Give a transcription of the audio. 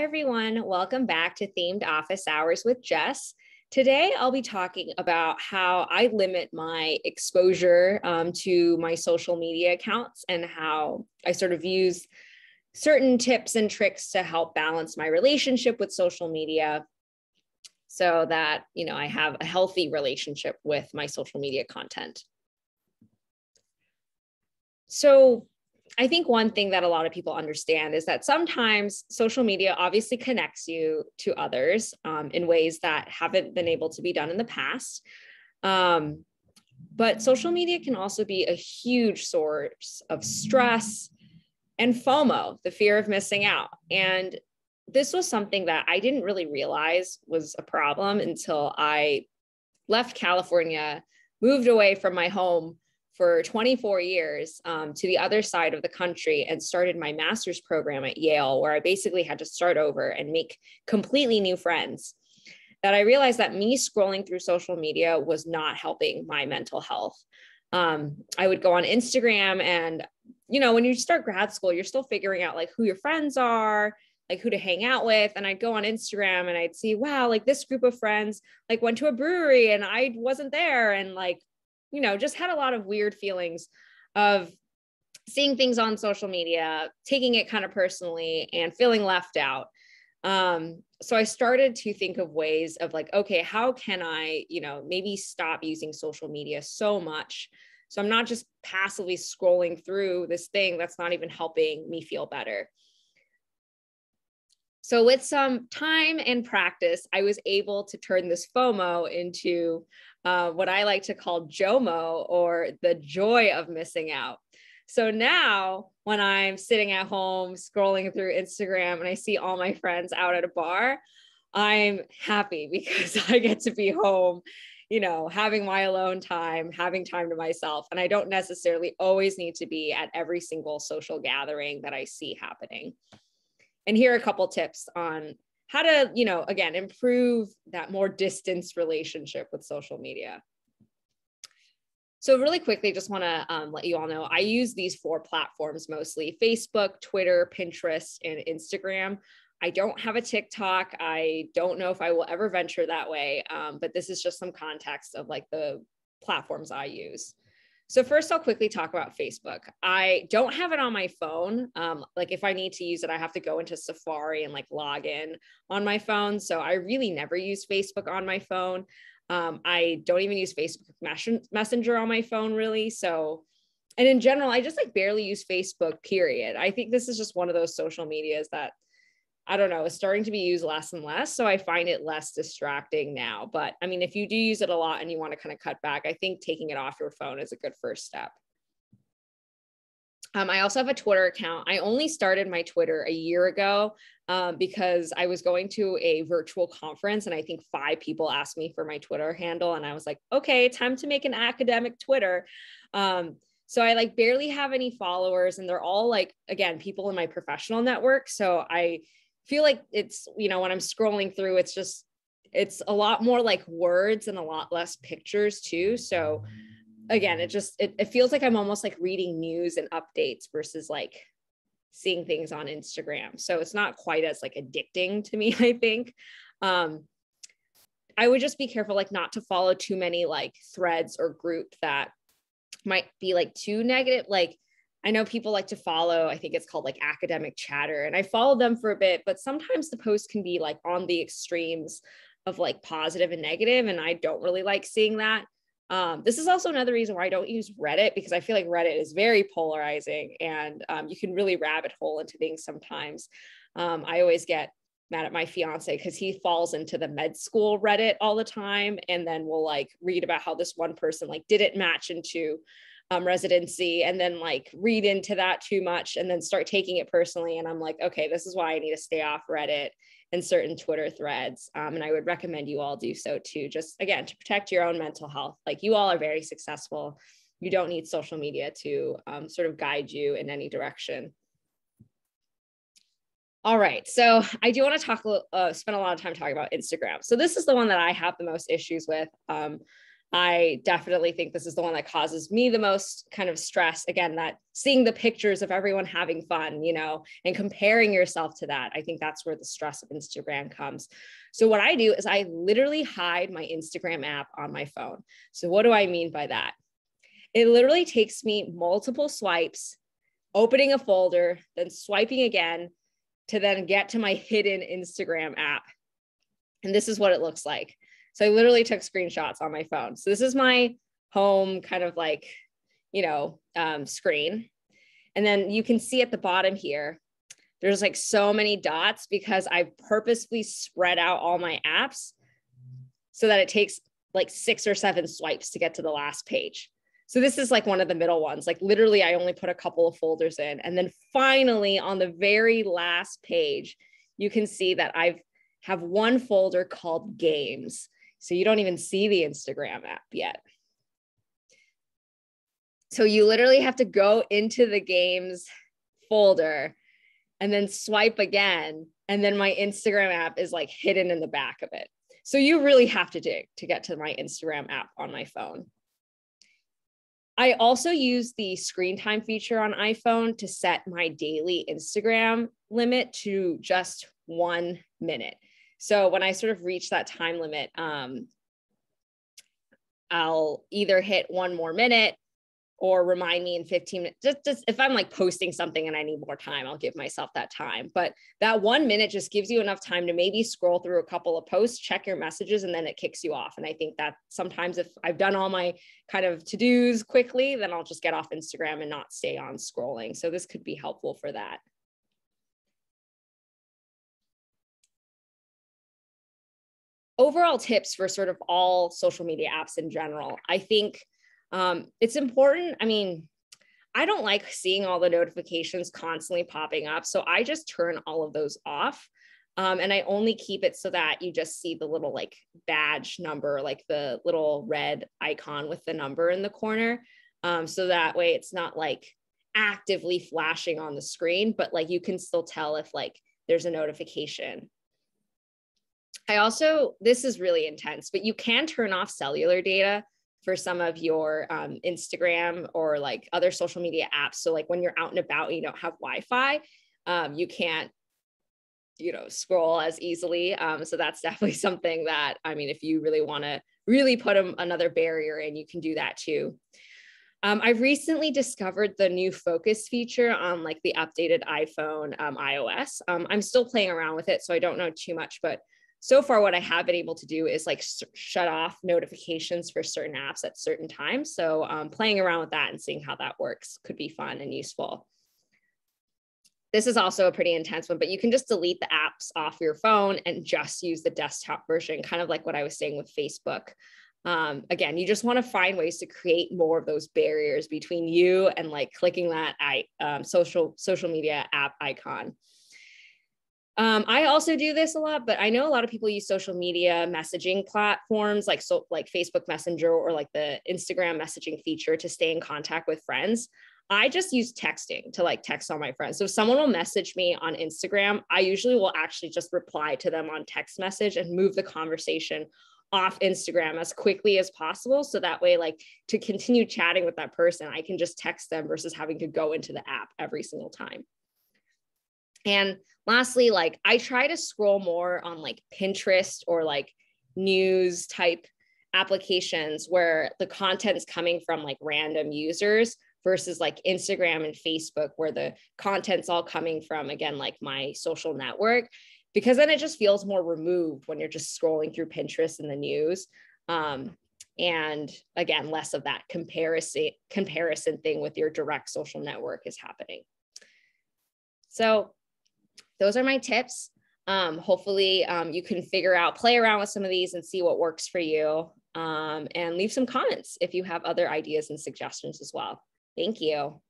everyone. Welcome back to Themed Office Hours with Jess. Today, I'll be talking about how I limit my exposure to my social media accounts and how I sort of use certain tips and tricks to help balance my relationship with social media so that, I have a healthy relationship with my social media content. So I think one thing that a lot of people understand is that sometimes social media obviously connects you to others in ways that haven't been able to be done in the past. But social media can also be a huge source of stress and FOMO, the fear of missing out. And this was something that I didn't really realize was a problem until I left California, moved away from my home for 24 years to the other side of the country and started my master's program at Yale, where I basically had to start over and make completely new friends. That I realized that me scrolling through social media was not helping my mental health. I would go on Instagram and, when you start grad school, you're still figuring out like who your friends are, like who to hang out with. And I'd go on Instagram and I'd see, wow, like this group of friends like went to a brewery and I wasn't there. And like, just had a lot of weird feelings of seeing things on social media, taking it kind of personally and feeling left out. So I started to think of ways of like, okay, how can I, maybe stop using social media so much? So I'm not just passively scrolling through this thing that's not even helping me feel better. So with some time and practice, I was able to turn this FOMO into what I like to call JOMO, or the joy of missing out. So now when I'm sitting at home scrolling through Instagram and I see all my friends out at a bar, I'm happy because I get to be home, having my alone time, having time to myself. And I don't necessarily always need to be at every single social gathering that I see happening. And here are a couple tips on how to, again, improve that more distanced relationship with social media. So really quickly, just want to let you all know, I use these 4 platforms mostly: Facebook, Twitter, Pinterest, and Instagram. I don't have a TikTok. I don't know if I will ever venture that way, but this is just some context of like the platforms I use. So first, I'll quickly talk about Facebook. I don't have it on my phone. Like if I need to use it, I have to go into Safari and like log in on my phone. So I really never use Facebook on my phone. I don't even use Facebook Messenger on my phone really. So, and in general, I just like barely use Facebook, period. I think this is just one of those social medias that, I don't know, is starting to be used less and less. So I find it less distracting now. But I mean, if you do use it a lot and you want to kind of cut back, I think taking it off your phone is a good first step. I also have a Twitter account. I only started my Twitter a year ago because I was going to a virtual conference and I think 5 people asked me for my Twitter handle. And I was like, okay, time to make an academic Twitter. So I like barely have any followers and they're all like, again, people in my professional network. So I feel like it's, when I'm scrolling through, it's a lot more like words and a lot less pictures too. So again, it feels like I'm almost like reading news and updates versus like seeing things on Instagram. So it's not quite as like addicting to me, I think. I would just be careful like not to follow too many like threads or groups that might be like too negative. Like I know people like to follow, I think it's called like Academic Chatter, and I followed them for a bit, but sometimes the posts can be like on the extremes of like positive and negative, and I don't really like seeing that. This is also another reason why I don't use Reddit, because I feel like Reddit is very polarizing and you can really rabbit hole into things sometimes. I always get mad at my fiance because he falls into the med school Reddit all the time, and then we'll like read about how this one person like didn't match into residency and then like read into that too much and then start taking it personally. And I'm like, okay, this is why I need to stay off Reddit and certain Twitter threads. And I would recommend you all do so too, just again, to protect your own mental health. Like you all are very successful. You don't need social media to sort of guide you in any direction. All right, so I do want to spend a lot of time talking about Instagram. So this is the one that I have the most issues with. I definitely think this is the one that causes me the most kind of stress. Again, that seeing the pictures of everyone having fun, and comparing yourself to that. I think that's where the stress of Instagram comes. So what I do is I literally hide my Instagram app on my phone. So what do I mean by that? It literally takes me multiple swipes, opening a folder, then swiping again to then get to my hidden Instagram app. And this is what it looks like. So I literally took screenshots on my phone. So this is my home kind of like, screen. And then you can see at the bottom here, there's like so many dots because I've purposefully spread out all my apps so that it takes like 6 or 7 swipes to get to the last page. So this is like one of the middle ones. Like literally I only put a couple of folders in. And then finally on the very last page, you can see that I have one folder called games. So you don't even see the Instagram app yet. So you literally have to go into the games folder and then swipe again. And then my Instagram app is like hidden in the back of it. So you really have to dig to get to my Instagram app on my phone. I also use the screen time feature on iPhone to set my daily Instagram limit to just 1 minute. So when I sort of reach that time limit, I'll either hit 1 more minute or remind me in 15 minutes. Just if I'm like posting something and I need more time, I'll give myself that time. But that 1 minute just gives you enough time to maybe scroll through a couple of posts, check your messages, and then it kicks you off. And I think that sometimes if I've done all my kind of to-dos quickly, then I'll just get off Instagram and not stay on scrolling. So this could be helpful for that. Overall tips for sort of all social media apps in general. I think it's important. I mean, I don't like seeing all the notifications constantly popping up. So I just turn all of those off. And I only keep it so that you just see the little like badge number, like the little red icon with the number in the corner. So that way it's not like actively flashing on the screen, but like you can still tell if like there's a notification. This is really intense, but you can turn off cellular data for some of your Instagram or like other social media apps. So like when you're out and about and you don't have Wi-Fi, you can't, scroll as easily. So that's definitely something that, I mean, if you really want to really put another barrier in, you can do that too. I've recently discovered the new focus feature on like the updated iPhone iOS. I'm still playing around with it, so I don't know too much, but so far what I have been able to do is like shut off notifications for certain apps at certain times. So playing around with that and seeing how that works could be fun and useful. This is also a pretty intense one, but you can just delete the apps off your phone and just use the desktop version, kind of like what I was saying with Facebook. Again, you just want to find ways to create more of those barriers between you and like clicking that social media app icon. I also do this a lot, but I know a lot of people use social media messaging platforms like Facebook Messenger or like the Instagram messaging feature to stay in contact with friends. I just use texting to like text all my friends. So if someone will message me on Instagram, I usually will actually just reply to them on text message and move the conversation off Instagram as quickly as possible. So that way, like to continue chatting with that person, I can just text them versus having to go into the app every single time. And lastly, like I try to scroll more on like Pinterest or like news type applications where the content is coming from like random users versus like Instagram and Facebook where the content's all coming from, again, like my social network, because then it just feels more removed when you're just scrolling through Pinterest and the news. And again, less of that comparison thing with your direct social network is happening. So those are my tips. Hopefully you can play around with some of these and see what works for you, and leave some comments if you have other ideas and suggestions as well. Thank you.